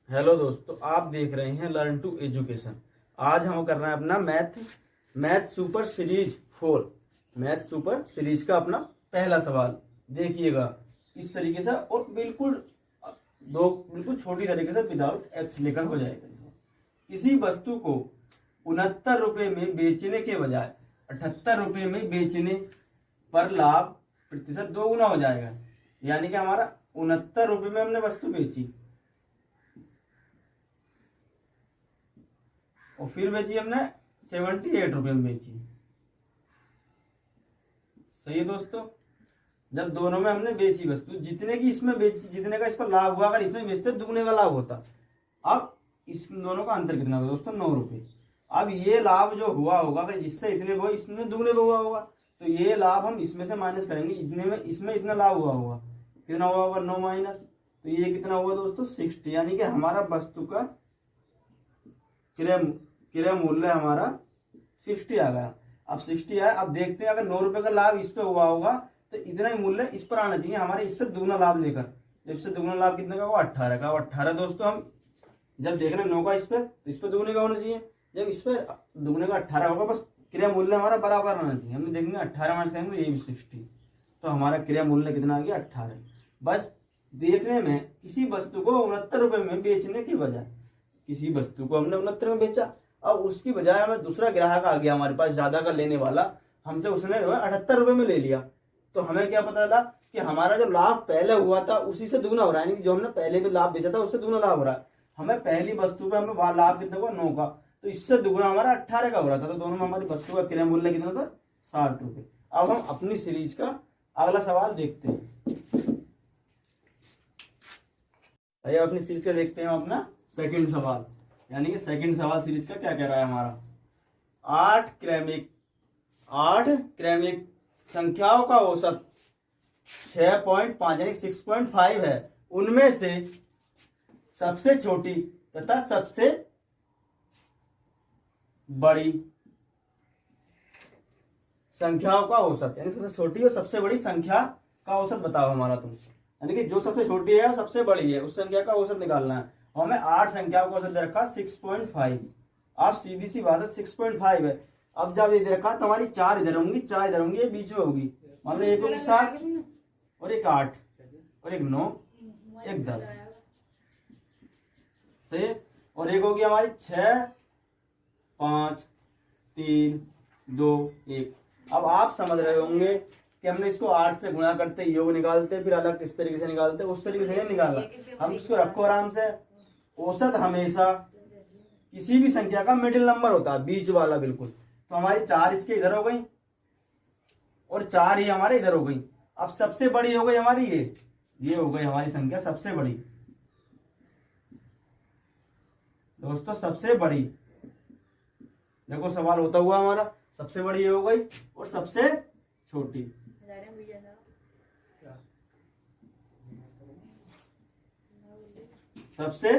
Hello दोस्तों, आप देख रहे हैं लर्न टू एजुकेशन। आज हम कर रहे हैं अपना math super series 4। Math super series का अपना पहला सवाल देखिएगा इस तरीके से, और बिल्कुल छोटी तरीके से विदाउट एक्स लेकर हो जाएगा। किसी वस्तु को 69 रुपए में बेचने के बजाय 78 रुपए में बेचने पर लाभ प्रतिशत 2 गुना हो जाएगा। यानी कि हमारा 69 रुपए में हमने वस्तु बेची और फिर बेची हमने 78 रुपए में बेची। सही है दोस्तों। जब दोनों में हमने बेची वस्तु, जितने की इसमें बेची, जितने का इस पर लाभ हुआ, अगर इसमें बेचते दुगने का लाभ होता। अब इस दोनों का अंतर कितना होगा दोस्तों? 9 रुपए। अब ये लाभ जो हुआ होगा, अगर जिससे इतने हुआ इसमें दुगने का हुआ होगा, तो ये लाभ हम इसमें से माइनस करेंगे। इतने में इसमें इतना लाभ हुआ होगा, कितना हुआ होगा? 9 माइनस, तो ये कितना हुआ दोस्तों? 60। यानी कि हमारा वस्तु का क्रय मूल्य हमारा 60 आ गया। अब 60 आया। अब देखते हैं, अगर 9 रुपए का लाभ इस पे हुआ होगा तो इतना ही मूल्य इस पर आना चाहिए हमारे, इससे दुगना लाभ लेकर। जब इससे दुगना लाभ कितने का हुआ? 18 का। 18 दोस्तों, हम जब देख रहे हैं 9 का इस पे, तो इस पे दुगने का होना चाहिए। जब इस पे दुगने का 18 होगा, बस क्रय मूल्य हमारा बराबर आना चाहिए। हमने देखेंगे 18 माइनस करेंगे तो ये भी 60, तो हमारा क्रय मूल्य कितना आ गया? 18। बस देखने में किसी वस्तु को 69 रुपए में बेचने के बजाय, किसी वस्तु को हमने 69 में बेचा, अब उसकी बजाय हमें दूसरा ग्राहक आ गया हमारे पास ज्यादा का लेने वाला, हमसे उसने 78 रुपए में ले लिया। तो हमें क्या पता था कि हमारा जो लाभ पहले हुआ था उसी से दुगना हो रहा है। यानी कि जो हमने पहले भी लाभ बेचा था उससे दुगना लाभ हो रहा है। हमें पहली वस्तु पे हमें लाभ कितना हुआ? 9 का, तो इससे दुगना हमारा 18 का हो रहा था। तो दोनों में हमारी वस्तु का क्रय मूल्य कितना था? 60 रुपए। अब हम अपनी सीरीज का अगला सवाल देखते हैं। आइए अपनी सीरीज का देखते हैं अपना सेकंड सवाल। यानी कि सेकंड सवाल सीरीज का क्या कह रहा है हमारा? 8 क्रमिक संख्याओं का औसत 6.5 यानी 6.5 है। उनमें से सबसे छोटी तथा सबसे बड़ी संख्याओं का औसत, यानी सबसे छोटी और सबसे बड़ी संख्या का औसत बताओ हमारा तुम। यानी कि जो सबसे छोटी है और सबसे बड़ी है उस संख्या का औसत निकालना है। हमें 8 संख्याओं का औसत दे रखा 6.5। आप सीधी सी बात है, 6.5 है। अब जब ये दे रखा तो हमारी 4 इधर होंगी, 4 इधर होंगी, ये बीच में होगी। मान लो एक होगी 7 और एक 8 और एक 9, एक 10, सही है। और एक होगी हमारी 6, 5, 3, 2, 1। अब आप समझ रहे होंगे कि हमने इसको 8 से गुणा करते, योग निकालते, फिर अलग किस तरीके से निकालते, उस तरीके से नहीं निकालना। हम इसको रखो आराम से। औसत हमेशा किसी भी संख्या का मिडिल नंबर होता है, बीच वाला बिल्कुल। तो हमारी 4 इसके इधर हो गई और 4 ही हमारे इधर हो गई। अब सबसे बड़ी हो गई हमारी ये हो गई हमारी संख्या सबसे बड़ी दोस्तों। सबसे बड़ी देखो सवाल होता हुआ हमारा, सबसे बड़ी ये हो गई और सबसे छोटी सबसे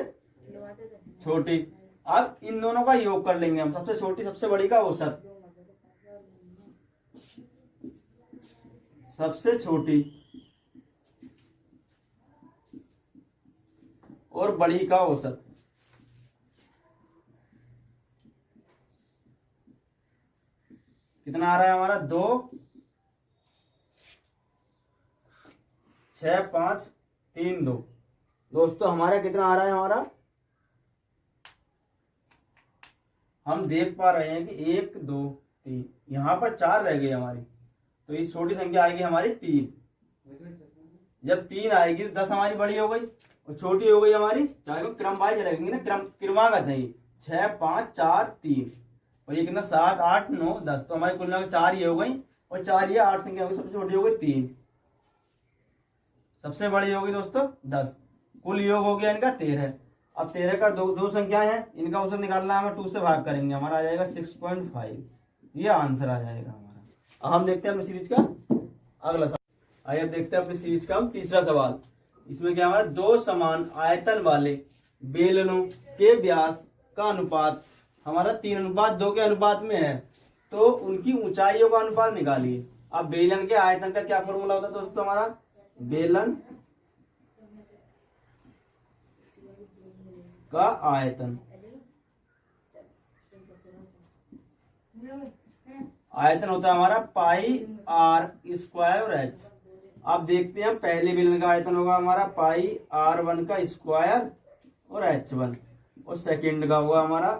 छोटी। अब इन दोनों का योग कर लेंगे हम, सबसे छोटी सबसे बड़ी का औसत, सबसे छोटी और बड़ी का औसत। कितना आ रहा है हमारा? 2, 6, 5, 3, 2। दोस्तों हमारा कितना आ रहा है? हमारा हम देख पा रहे हैं कि 1, 2, 3, यहां पर 4 रह गई हमारी, तो ये छोटी संख्या आएगी हमारी 3। जब 3 आएगी तो 10 हमारी बड़ी हो गई और छोटी हो गई हमारी 4 को क्रम वाइज रहेंगे ना, क्रमागत नहीं। 6, 5, 4, 3 और ये कितना? 7, 8, 9, 10। तो हमारी कुल मिलाकर 4 ये हो गई और 4 ये 8 संख्या हो गई। सबसे छोटी हो गई 3, सबसे बड़ी हो गई दोस्तों 10। कुल योग हो गया इनका 13। अब 13 का दो संख्याएं हैं, इनका औसत निकालना है, हमें 2 से भाग करेंगे, हमारा आ जाएगा 6.5। ये आंसर आ जाएगा हमारा। अब हम देखते हैं अपनी सीरीज का अगला सवाल। आइए अब देखते हैं अपनी सीरीज का हम तीसरा सवाल। इसमें क्या हमारा? 2 समान आयतन वाले बेलनों के व्यास का अनुपात हमारा 3:2 के अनुपात में है, तो उनकी ऊंचाइयों का अनुपात निकालिए। अब बेलन के आयतन का क्या फॉर्मूला होता है दोस्तों? हमारा बेलन का आयतन। आयतन होता है हमारा पाई आर स्क्वायर और एच। अब देखते हैं हम पहले बेलन का आयतन होगा हमारा पाई R1 का स्क्वायर और H1, और सेकंड का होगा हमारा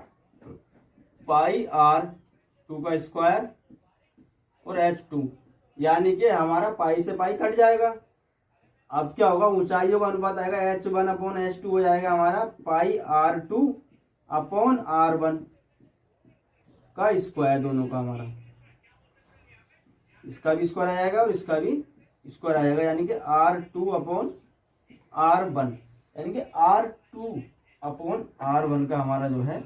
पाई R2 का स्क्वायर और H2, यानी कि हमारा पाई से पाई कट जाएगा। अब क्या होगा, ऊंचाइयों का अनुपात आएगा H1 अपॉन H2 हो जाएगा हमारा पाई R2 अपॉन R1 का स्क्वायर, दोनों का हमारा, इसका भी स्क्वायर आ जाएगा और इसका भी स्क्वायर आ जाएगा, यानी कि R2 अपॉन R1, यानी कि R2 अपॉन R1 का हमारा जो है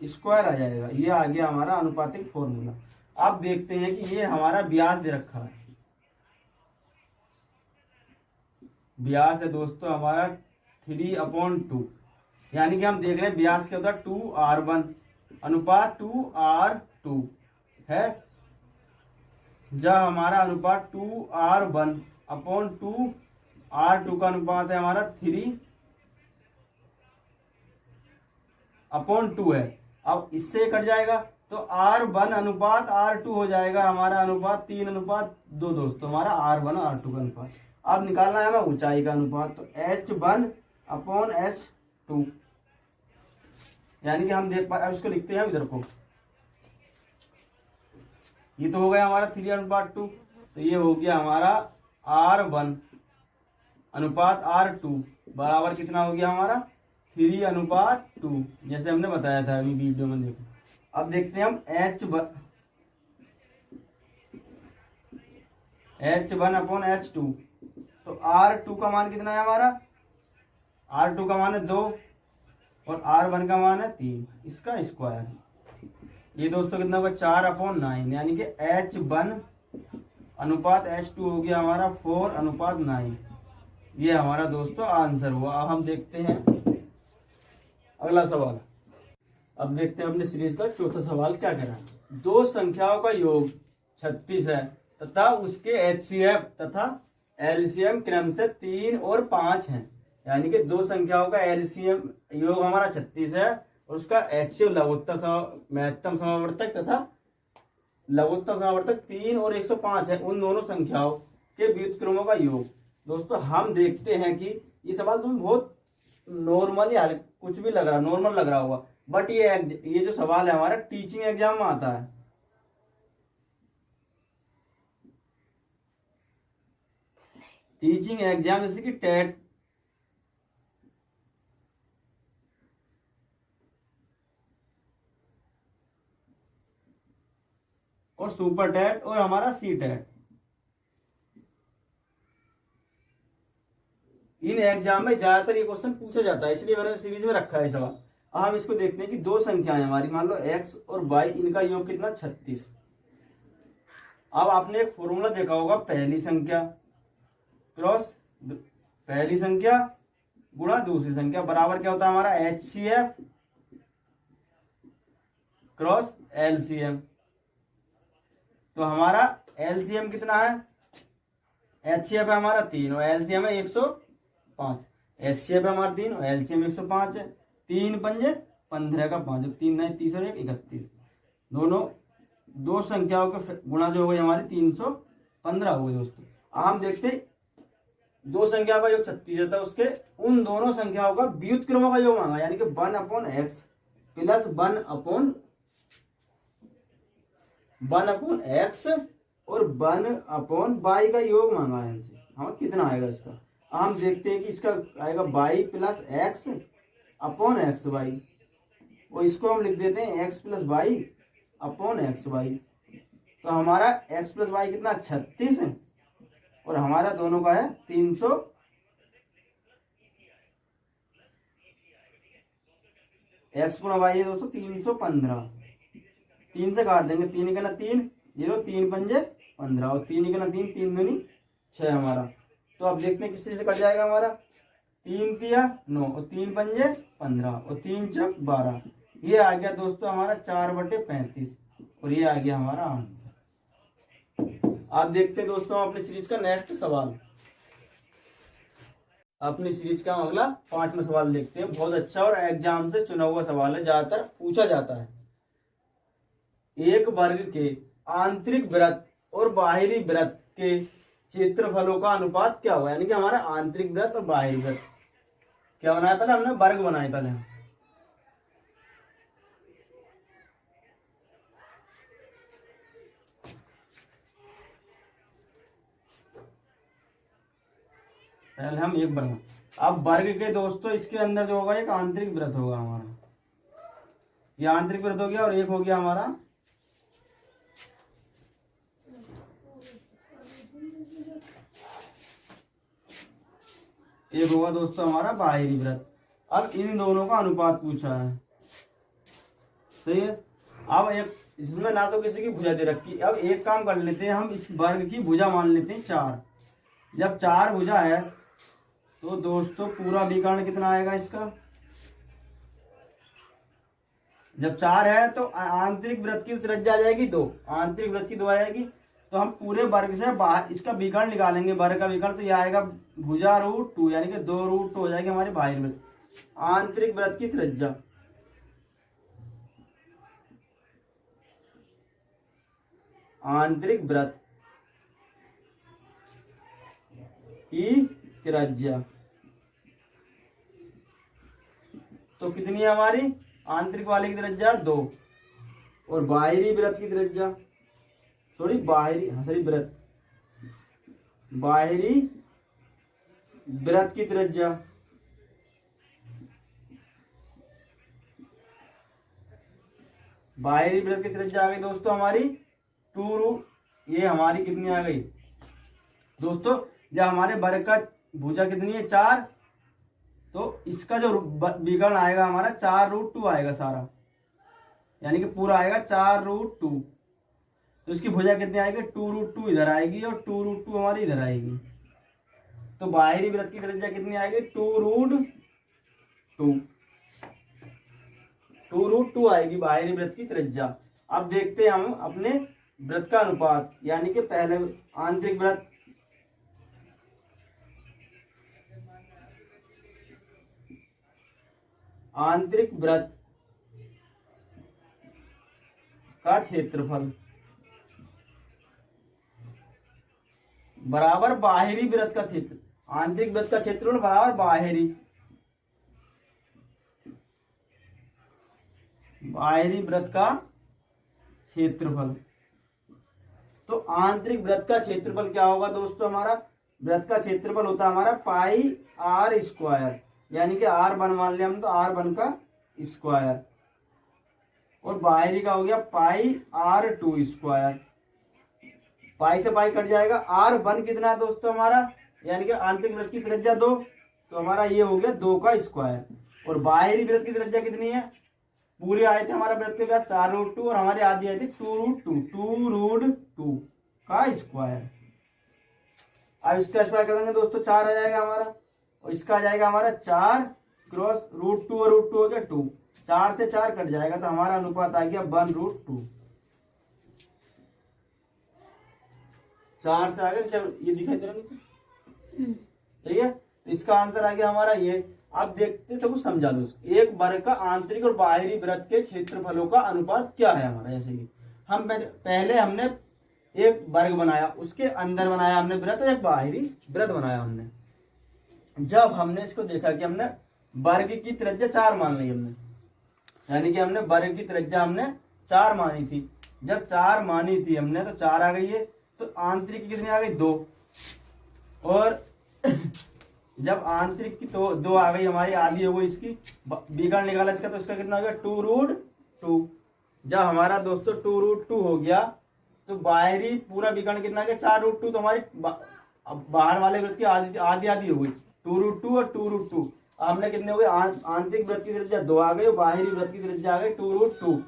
स्क्वायर आ जाएगा। ये आ गया हमारा अनुपातिक फॉर्मूला। अब देखते हैं कि ये हमारा व्यास दे रखा है। व्यास है दोस्तों हमारा 3/2, यानी कि हम देख रहे हैं व्यास क्या होता है 2R1 अनुपात 2R2 है, जब हमारा अनुपात 2R1 अपॉन 2R2 का अनुपात है हमारा 3/2 है। अब इससे कट जाएगा तो R1 अनुपात R2 हो जाएगा हमारा अनुपात 3/2 दोस्तों, हमारा R1 और R2 का अनुपात। अब निकालना है हमें ऊंचाई का अनुपात, तो H1 अपॉन H2, यानी कि हम देख पा रहे हैं, इसको लिखते हैं इधर को, ये तो हो गया हमारा 3/2, तो ये हो गया हमारा R1 अनुपात R2 बराबर कितना हो गया हमारा 3/2, जैसे हमने बताया था अभी वीडियो में। देखो अब देखते हैं हम H1 अपॉन H2, तो R2 का मान कितना है हमारा, R2 का मान है 2 और R1 का मान है 3, इसका स्क्वायर। ये दोस्तों कितना होगा 4/9, यानी कि H1 अनुपात H2 हो गया हमारा 4/9। ये हमारा दोस्तों आंसर हुआ। अब हम देखते हैं अगला सवाल। अब देखते हैं अपने सीरीज का चौथा सवाल क्या कह रहा है। दो संख्याओं का योग 36 है तथा उसके HCF तथा LCM क्रम से 3 और 5 हैं, यानी कि दो संख्याओं का LCM योग हमारा 36 है और उसका HCF महत्तम समावर्तक तथा लघुत्तम समावर्तक 3 और 105 है, उन दोनों संख्याओं के व्युत्क्रमों का योग। दोस्तों हम देखते हैं कि ये सवाल तुम्हें बहुत नॉर्मली कुछ भी लग रहा, नॉर्मल लग रहा होगा, बट ये जो सवाल है हमारा टीचिंग एग्जाम में आता है। टीचिंग एग्जाम जैसे कि टेट, और सुपर टेट और हमारा सी टेट, इन एग्जाम में ज्यादातर ये क्वेश्चन पूछा जाता है, इसलिए मैंने सीरीज में रखा है सवाल। अब हम इसको देखते हैं कि दो संख्याएं हमारी, मान लो x और y, इनका योग कितना 36। अब आपने एक फॉर्मूला देखा होगा, पहली संख्या क्रॉस पहली संख्या गुणा दूसरी संख्या बराबर क्या होता है हमारा HCF क्रॉस LCM। तो हमारा LCM कितना है, HCF है हमारा 3 और LCM है 105। HCF है हमारा 3 और LCM 105 है। 3 पंजे 15 का 5, 3 9 30 और 1 31, दोनों दो संख्याओं के गुणा जो हो गई हमारी 315 हो गई दोस्तों। हम देखते दो संख्या का योग 36 था, उसके उन दोनों संख्याओं का व्युत्क्रमों का योग मांगा, यानी कि 1/x प्लस 1/x और 1/y का योग मांगा है हमसे। हम कितना आएगा इसका, हम देखते हैं कि इसका आएगा y plus x upon X Y, और इसको हम लिख देते हैं x plus Y upon X Y. तो हमारा x प्लस वाई कितना 36 है और हमारा दोनों का है 300। x गुणा वाई है दोस्तों 315, 3 से काट देंगे, 3 का ना 3 0, 3 पंजे 15 और 3 का ना 3 3 दूनी 6 हमारा। तो अब देखते हैं किस से कट जाएगा हमारा, 3 तिया 9 और 3 पंजे 15 और 3 चौक 12। ये आ गया दोस्तों हमारा 4/35 और ये आ गया हमारा आंसर। आप देखते हैं दोस्तों अपनी सीरीज का नेक्स्ट सवाल। अपनी सीरीज का अगला 5वां सवाल देखते हैं। बहुत अच्छा और एग्जाम से चुना हुआ सवाल है, ज्यादातर पूछा जाता है। एक वर्ग के आंतरिक वृत्त और बाहरी वृत्त के क्षेत्रफलों का अनुपात क्या होगा? यानी कि हमारा आंतरिक वृत्त और बाहरी वृत्त क्या बनाया, पहले हमने वर्ग बनाए पहले हम एक वर्ग। अब वर्ग के दोस्तों इसके अंदर जो होगा एक आंतरिक वृत्त होगा हमारा, ये आंतरिक वृत्त हो गया, और एक हो गया हमारा एक होगा दोस्तों हमारा बाहरी वृत्त। अब इन दोनों का अनुपात पूछा है, सही है। अब एक इसमें ना तो किसी की भुजा दे रखी, अब एक काम कर लेते हैं, हम इस वर्ग की भुजा मान लेते हैं 4। जब 4 भुजा है तो दोस्तों पूरा विकर्ण कितना आएगा इसका? जब 4 है तो आंतरिक वृत्त की त्रिज्या आ जाएगी 2, आंतरिक वृत्त की 2 आ जाएगी। तो हम पूरे वर्ग से बाहर इसका विकर्ण निकालेंगे, वर्ग का विकर्ण, तो यह आएगा भुजा √2, यानी कि 2√2 हो जाएगी हमारी बाहरी वृत्त। आंतरिक वृत्त की त्रिज्या, आंतरिक वृत्त की त्रिज्या तो कितनी है हमारी? आंतरिक वाले की त्रिज्या 2, और बाहरी वृत्त की त्रिज्या, सॉरी बाहरी, सॉरी वृत्त, बाहरी वृत्त की त्रिज्या बाहरी वृत्त की त्रिज्या आ गई दोस्तों हमारी 2√, ये हमारी कितनी आ गई दोस्तों? जब हमारे वर्ग का भुजा कितनी है 4, तो इसका जो विकर्ण आएगा हमारा 4√2 आएगा सारा, यानी कि पूरा आएगा 4√2। तो इसकी भुजा कितनी आएगी? 2√2 इधर आएगी और 2√2 हमारी इधर आएगी। तो बाहरी वृत्त की त्रिज्या कितनी आएगी? 2√2, 2√2 आएगी बाहरी वृत्त की त्रिज्या। अब देखते हैं हम अपने वृत्त का अनुपात, यानी कि पहले आंतरिक वृत्त, आंतरिक वृत्त का क्षेत्रफल बराबर बाहरी वृत्त का क्षेत्र, आंतरिक वृत्त का क्षेत्रफल बराबर बाहरी वृत्त का क्षेत्रफल। तो आंतरिक वृत्त का क्षेत्रफल क्या होगा दोस्तों? हमारा वृत्त का क्षेत्रफल होता है हमारा πr², यानी कि r1 मान लिया हम, तो r1 का स्क्वायर, और बाहरी का हो गया πr² पाई से पाई कट जाएगा। r1 कितना है दोस्तों हमारा? यानी कि आंतरिक वृत्त की त्रिज्या 2, तो हमारा ये हो गया 2 का स्क्वायर, और बाहरी वृत्त की त्रिज्या कितनी है? पूरे आए थे हमारा वृत्त के व्यास 4√2, और हमारे आदि आए थे 2√2 का स्क्वायर। अब इसका स्क्वायर कर देंगे दोस्तों, 4 आ जाएगा हमारा, और इसका आ जाएगा हमारा 4 क्रॉस √2 और √2 हो गया 2, 4 से 4 कट जाएगा, तो हमारा अनुपात आ गया 1/√2। 4 से आगे ये दिखाई दे रहा नीचे, सही है। तो इसका आंसर आ गया हमारा ये। अब देखते तो कुछ समझा दो, एक वर्ग का आंतरिक और बाहरी वृत्त के क्षेत्रफलों का अनुपात क्या है हमारा। जैसे कि हम पहले हमने एक वर्ग बनाया, उसके अंदर बनाया हमने वृत्त, और एक बाहरी वृत्त बनाया हमने। जब हमने इसको देखा कि हमने वर्ग की त्रिज्या 4 मान ली हमने, यानी कि हमने वर्ग की त्रिज्या हमने 4 मानी थी। जब 4 मानी थी हमने तो 4 आ गई है, तो आंतरिक की कितनी आ गई 2, और जब आंतरिक की तो 2 आ गई हमारी, आधी हो गई इसकी, विकर्ण निकाला इसका, तो इसका कितना हो गया 2√2। जब हमारा दोस्तों 2√2 हो गया, तो बाहरी पूरा विकर्ण कितना गया 4√2, तो हमारी बाहर वाले वृत्त की आधी आधी हो गई, 2√2 और 2√2। हमने कितने हो गए? आंतरिक वृत्त की त्रिज्या 2 आ गई, और बाहरी वृत्त की त्रिज्या आ गई 2√2।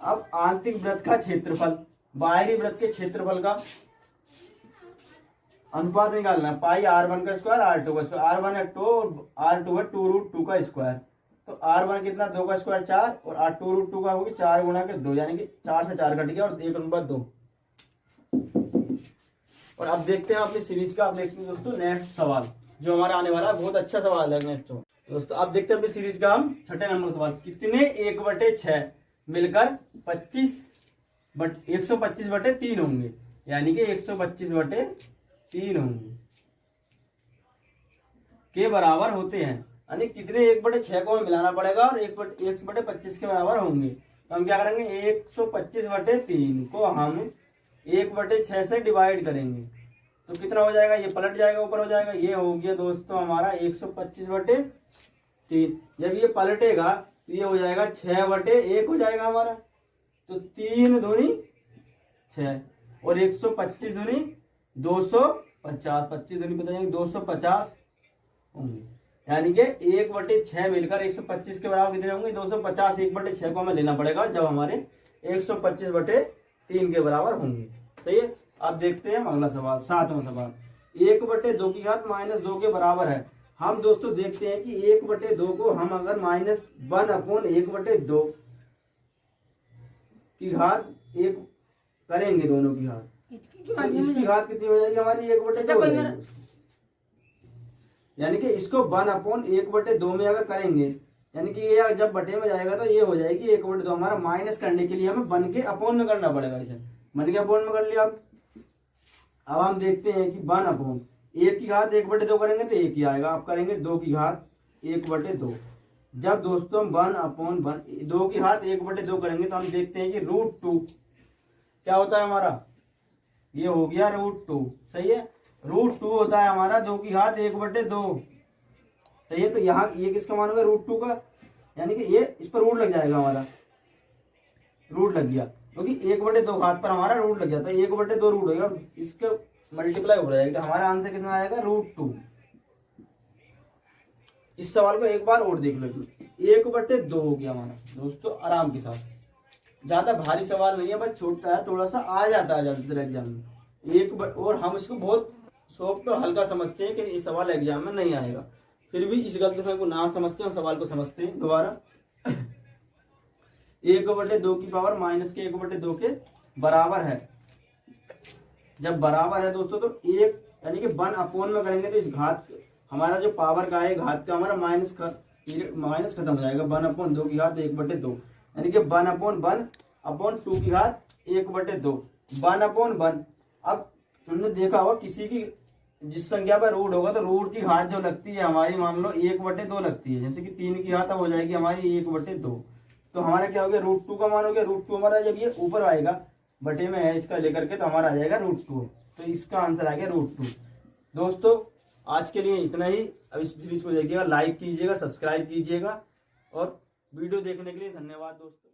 अब आंतरिक वृत्त का क्षेत्रफल बाहरी वृत्त के क्षेत्रफल का अनुपात निकालना है, πr1 का स्क्वायर r2 का स्क्वायर, r1 है 2 और r2 है 2√2 का स्क्वायर। तो r1 कितना 2 का स्क्वायर 4, और 2√2 का होगी 4 गुणा के 2, यानी कि 4 से 4 कट गया, और 1/2। और अब देखते हैं अपनी सीरीज का, अब देखते हैं दोस्तों नेक्स्ट सवाल। जो हमारा आने वाला बहुत अच्छा सवाल है नेक्स्ट दोस्तों। अब देखते हैं अपनी सीरीज का हम छठे नंबर सवाल। कितने 1/6 मिलकर 125/3 होंगे, यानी कि 125/3 होंगे के बराबर होते हैं। यानी कितने 1/6 को हमें मिलाना पड़ेगा और 1/25 के बराबर होंगे। तो हम क्या करेंगे, 125/3 को हम 1/6 से डिवाइड करेंगे तो कितना हो जाएगा, ये पलट जाएगा, ऊपर हो जाएगा, ये हो गया दोस्तों हमारा 125/3। जब ये पलटेगा तो ये हो जाएगा 6/1 हो जाएगा हमारा। तो 3 दूनी 6 और 125 दूनी 250, 25 दूनी पता नहीं 250 होंगे। यानी कि 1/6 मिलकर 125 के बराबर कितने होंगे, 250। 1/6 को हमें लेना पड़ेगा जब हमारे 125/3 के बराबर होंगे। सही है। अब देखते हैं अगला सवाल, 7वां सवाल। 1/2 की घात -2 के बराबर है। हम दोस्तों देखते हैं कि 1/2 को हम अगर -1/1/2 की घात 1 करेंगे, दोनों की घात, तो इसकी घात कितनी हो जाएगी हमारी, 1/2 हो जाएगी। यानी कि इसको 1/1/2 में अगर करेंगे, यानी कि ये जब बटे में जाएगा तो ये हो जाएगी 1/2। हमारा माइनस करने के लिए हमें बन के अपोन में करना पड़ेगा। इसे बन के अपोन में कर लिया। अब हम देखते हैं कि 1 की घात 1/2 करेंगे तो 1 ही आएगा। अब करेंगे 2 की घात 1/2। जब दोस्तों 2 की घात 1/2 करेंगे तो हम देखते हैं कि √2 क्या होता है हमारा, ये हो गया √2। सही है। √2 होता है हमारा 2 की घात 1/2। सही है। तो यहाँ ये किसका मान होगा, √2 का, यानी कि ये इस पर रूट लग जाएगा, हमारा रूट लग गया क्योंकि 1/2 घात पर हमारा रूट लग जाता है। 1/2 रूट हो गया, इसका मल्टीप्लाई हो जाएगा। तो हमारा आंसर कितना आएगा, √2। इस सवाल को एक बार और देख लो। 1/2 हो गया हमारा दोस्तों, आराम के साथ। ज्यादा भारी सवाल नहीं है, बस छोटा है, थोड़ा सा आ जाता है ज्यादातर एग्जाम में। और हम इसको बहुत सॉफ्ट और हल्का समझते हैं कि ये सवाल एग्जाम में नहीं आएगा, फिर भी इस गलती को ना समझते हैं, सवाल को समझते हैं दोबारा। 1/2 की पावर -1/2 के बराबर है। जब बराबर है दोस्तों तो 1 यानी कि 1 में करेंगे तो इस घात हमारा जो पावर का है घात का हमारा माइनस खत्म हो जाएगा। 1/2 की घात 1/2 यानी कि 1/2 की घात 1/2 1/1। अब तुमने देखा होगा किसी की जिस संख्या पर रूट होगा तो रूट की घात जो लगती है हमारी, मान लो 1/2 लगती है। जैसे कि 3 की घात अब हो जाएगी हमारी 1/2। तो हमारा क्या हो गया, √2 का मान हो गया। √2 हमारा जब ये ऊपर आएगा बटे में है इसका लेकर के, तो हमारा आ जाएगा √2। तो इसका आंसर आ गया √2। दोस्तों आज के लिए इतना ही। अब इस सीरीज को देखिएगा, लाइक कीजिएगा, सब्सक्राइब कीजिएगा और वीडियो देखने के लिए धन्यवाद दोस्तों।